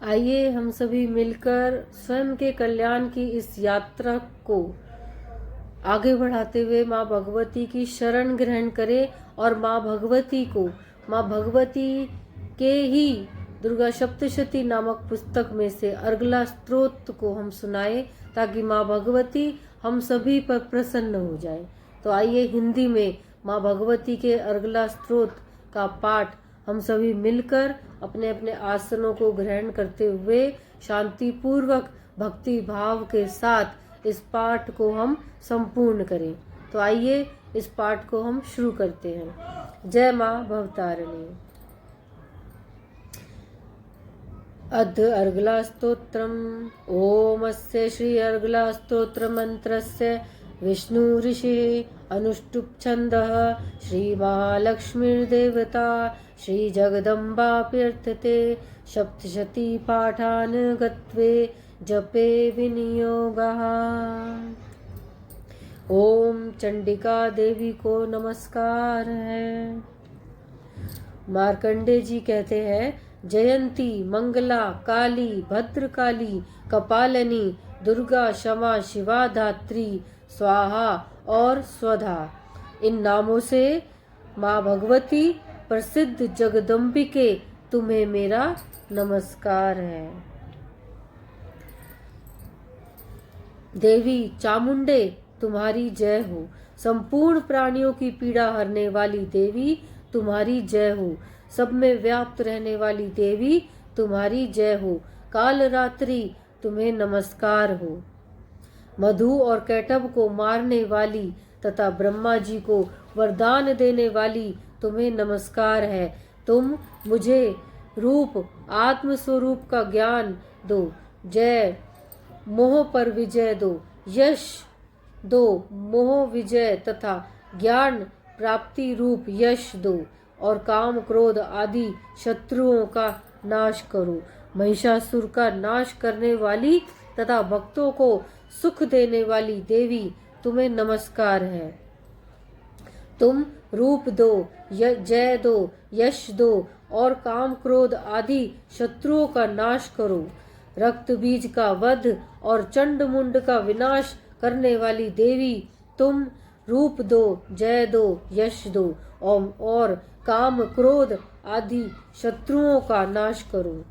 आइए हम सभी मिलकर स्वयं के कल्याण की इस यात्रा को आगे बढ़ाते हुए माँ भगवती की शरण ग्रहण करें और माँ भगवती को, माँ भगवती के ही दुर्गा सप्तशती नामक पुस्तक में से अर्गला स्तोत्र को हम सुनाएं ताकि माँ भगवती हम सभी पर प्रसन्न हो जाए। तो आइए हिंदी में माँ भगवती के अर्गला स्तोत्र का पाठ हम सभी मिलकर अपने अपने आसनों को ग्रहण करते हुए शांति पूर्वक भक्ति भाव के साथ इस पाठ को हम संपूर्ण करें। तो आइए इस पाठ को हम शुरू करते हैं। जय माँ भवतारिणी। अद् अर्गला स्तोत्रम्। ओम अस्य श्री अर्गला स्तोत्र मंत्रस्य विष्णु ऋषिः अनुष्टुप् छन्दः श्री महालक्ष्मीर्देवता श्री जगदम्बाप्यर्थते सप्तशती पाठान् गत्वे जपे विनियोगः। ओम चंडिका देवी को नमस्कार है। मार्कंडे जी कहते हैं, जयंती मंगला काली भद्रकाली कपालनी दुर्गा क्षमा शिवा धात्री स्वाहा और स्वधा, इन नामों से माँ भगवती प्रसिद्ध जगदम्बिके तुम्हें मेरा नमस्कार है। देवी चामुंडे तुम्हारी जय हो। संपूर्ण प्राणियों की पीड़ा हरने वाली देवी तुम्हारी जय हो। सब में व्याप्त रहने वाली देवी तुम्हारी जय हो। काल रात्रि तुम्हें नमस्कार हो। मधु और कैटभ को मारने वाली तथा ब्रह्मा जी को वरदान देने वाली तुम्हें नमस्कार है। तुम मुझे रूप आत्म स्वरूप का ज्ञान दो। जय मोह पर विजय दो, यश दो, मोह विजय तथा ज्ञान प्राप्ति रूप यश दो और काम क्रोध आदि शत्रुओं का नाश करो। महिषासुर का नाश करने वाली तथा भक्तों को सुख देने वाली देवी तुम्हें नमस्कार है। तुम रूप दो, जय दो, यश दो और काम क्रोध आदि शत्रुओं का नाश करो। रक्त बीज का वध और चंड मुंड का विनाश करने वाली देवी तुम रूप दो, जय दो, यश दो और काम क्रोध आदि शत्रुओं का नाश करो।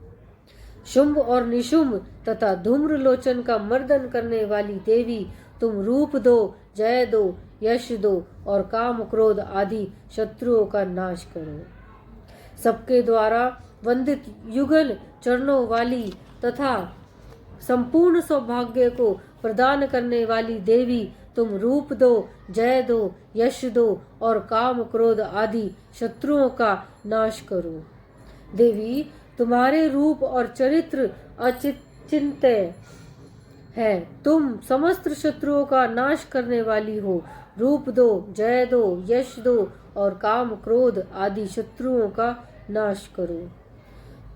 शुंभ और निशुंभ तथा धूम्रलोचन का मर्दन करने वाली देवी तुम रूप दो, जय दो, यश दो और काम क्रोध आदि शत्रुओं का नाश करो। सबके द्वारा वंदित युगल चरणों वाली तथा संपूर्ण सौभाग्य को प्रदान करने वाली देवी तुम रूप दो, जय दो, यश दो और काम क्रोध आदि शत्रुओं का नाश करो। देवी तुम्हारे रूप और चरित्र अचिंत्य है। तुम समस्त शत्रुओं का नाश करने वाली हो। रूप दो, जय दो, यश दो और काम क्रोध आदि शत्रुओं का नाश करो।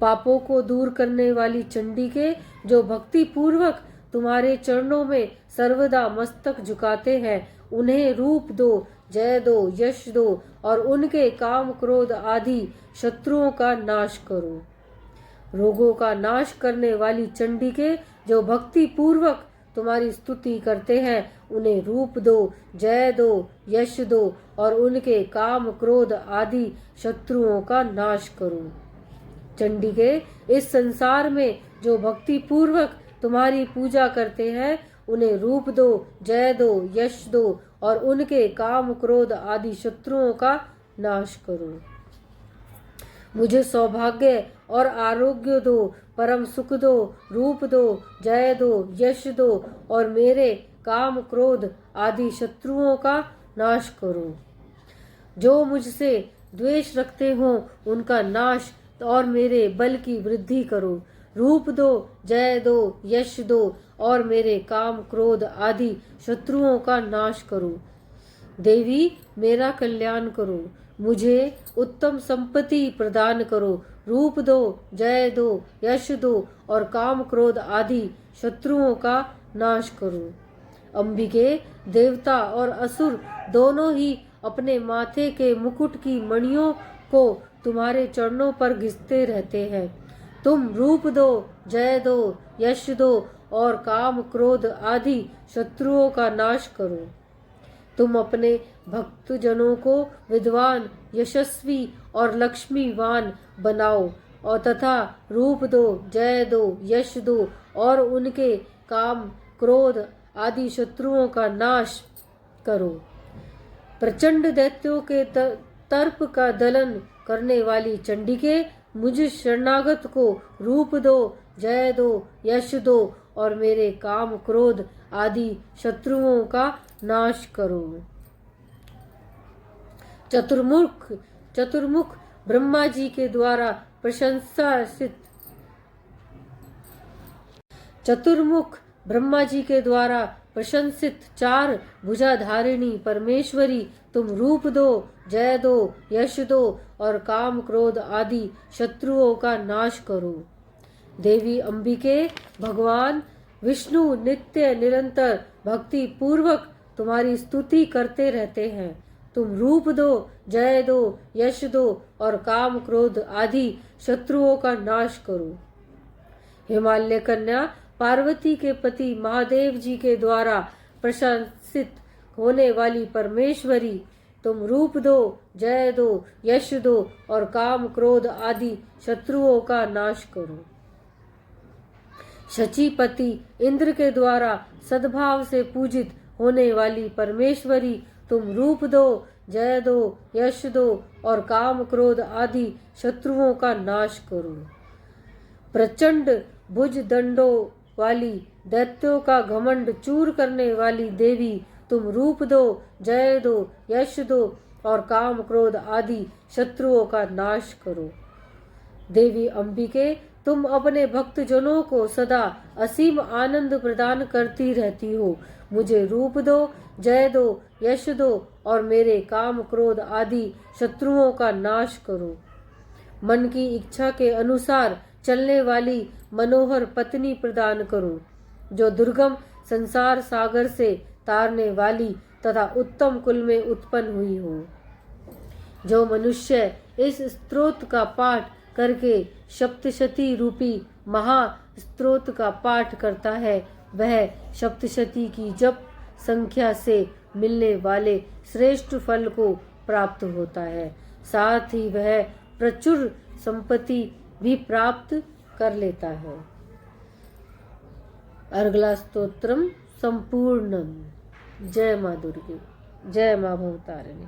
पापों को दूर करने वाली चंडिके, जो भक्ति पूर्वक तुम्हारे चरणों में सर्वदा मस्तक झुकाते हैं, उन्हें रूप दो, जय दो, यश दो और उनके काम क्रोध आदि शत्रुओं का नाश करो। रोगों का नाश करने वाली चंडिके, जो भक्ति पूर्वक तुम्हारी स्तुति करते हैं, उन्हें रूप दो, जय दो, यश दो और उनके काम क्रोध आदि शत्रुओं का नाश करो। चंडिके, इस संसार में जो भक्ति पूर्वक तुम्हारी पूजा करते हैं, उन्हें रूप दो, जय दो, यश दो और उनके काम क्रोध आदि शत्रुओं का नाश करो। मुझे सौभाग्य और आरोग्य दो, परम सुख दो, रूप दो, जय दो, यश दो और मेरे काम क्रोध आदि शत्रुओं का नाश करो। जो मुझसे द्वेष रखते हो उनका नाश और मेरे बल की वृद्धि करो। रूप दो, जय दो, यश दो और मेरे काम क्रोध आदि शत्रुओं का नाश करो। देवी मेरा कल्याण करो, मुझे उत्तम संपत्ति प्रदान करो। रूप दो, जय दो, यश दो और काम क्रोध आदि शत्रुओं का नाश करो। अंबिके, देवता और असुर दोनों ही अपने माथे के मुकुट की मणियों को तुम्हारे चरणों पर घिसते रहते हैं। तुम रूप दो, जय दो, यश दो और काम क्रोध आदि शत्रुओं का नाश करो। तुम अपने भक्तजनों को विद्वान, यशस्वी और लक्ष्मीवान बनाओ और तथा रूप दो, जय दो, यश दो और उनके काम क्रोध आदि शत्रुओं का नाश करो। प्रचंड दैत्यों के तर्प का दलन करने वाली चंडिके, मुझ शरणागत को रूप दो, जय दो, यश दो और मेरे काम क्रोध आदि शत्रुओं का नाश करो। चतुर्मुख ब्रह्मा जी के द्वारा प्रशंसित चतुर्मुख ब्रह्मा जी के द्वारा प्रशंसित चार भुजाधारिणी परमेश्वरी, तुम रूप दो, जय दो, यश दो और काम क्रोध आदि शत्रुओं का नाश करो। देवी अंबिके, भगवान विष्णु नित्य निरंतर भक्ति पूर्वक तुम्हारी स्तुति करते रहते हैं। तुम रूप दो, जय दो, यश दो और काम क्रोध आदि शत्रुओं का नाश करो। हिमालय कन्या पार्वती के पति महादेव जी के द्वारा प्रशंसित होने वाली परमेश्वरी, तुम रूप दो, जय दो, यश दो और काम क्रोध आदि शत्रुओं का नाश करो। शचीपति इंद्र के द्वारा सद्भाव से पूजित होने वाली परमेश्वरी, तुम रूप दो, जय दो, यश दो और काम क्रोध आदि शत्रुओं का नाश करो। प्रचंड भुज दंडों वाली दैत्यों का घमंड चूर करने वाली देवी, तुम रूप दो, जय दो, यश दो और काम क्रोध आदि शत्रुओं का नाश करो। देवी अंबिके, तुम अपने भक्तजनों को सदा असीम आनंद प्रदान करती रहती हो। मुझे रूप दो, जय दो, यश दो और मेरे काम क्रोध आदि शत्रुओं का नाश करो। मन की इच्छा के अनुसार चलने वाली मनोहर पत्नी प्रदान करो, जो दुर्गम संसार सागर से तारने वाली तथा उत्तम कुल में उत्पन्न हुई हो। जो मनुष्य इस स्तोत्र का पाठ करके सप्तशती रूपी महा स्तोत्र का पाठ करता है, वह सप्तशती की जप संख्या से मिलने वाले श्रेष्ठ फल को प्राप्त होता है। साथ ही वह प्रचुर संपत्ति भी प्राप्त कर लेता है। अर्गला स्तोत्रम संपूर्णम। जय माँ दुर्गे, जय माँ भवतारिणी।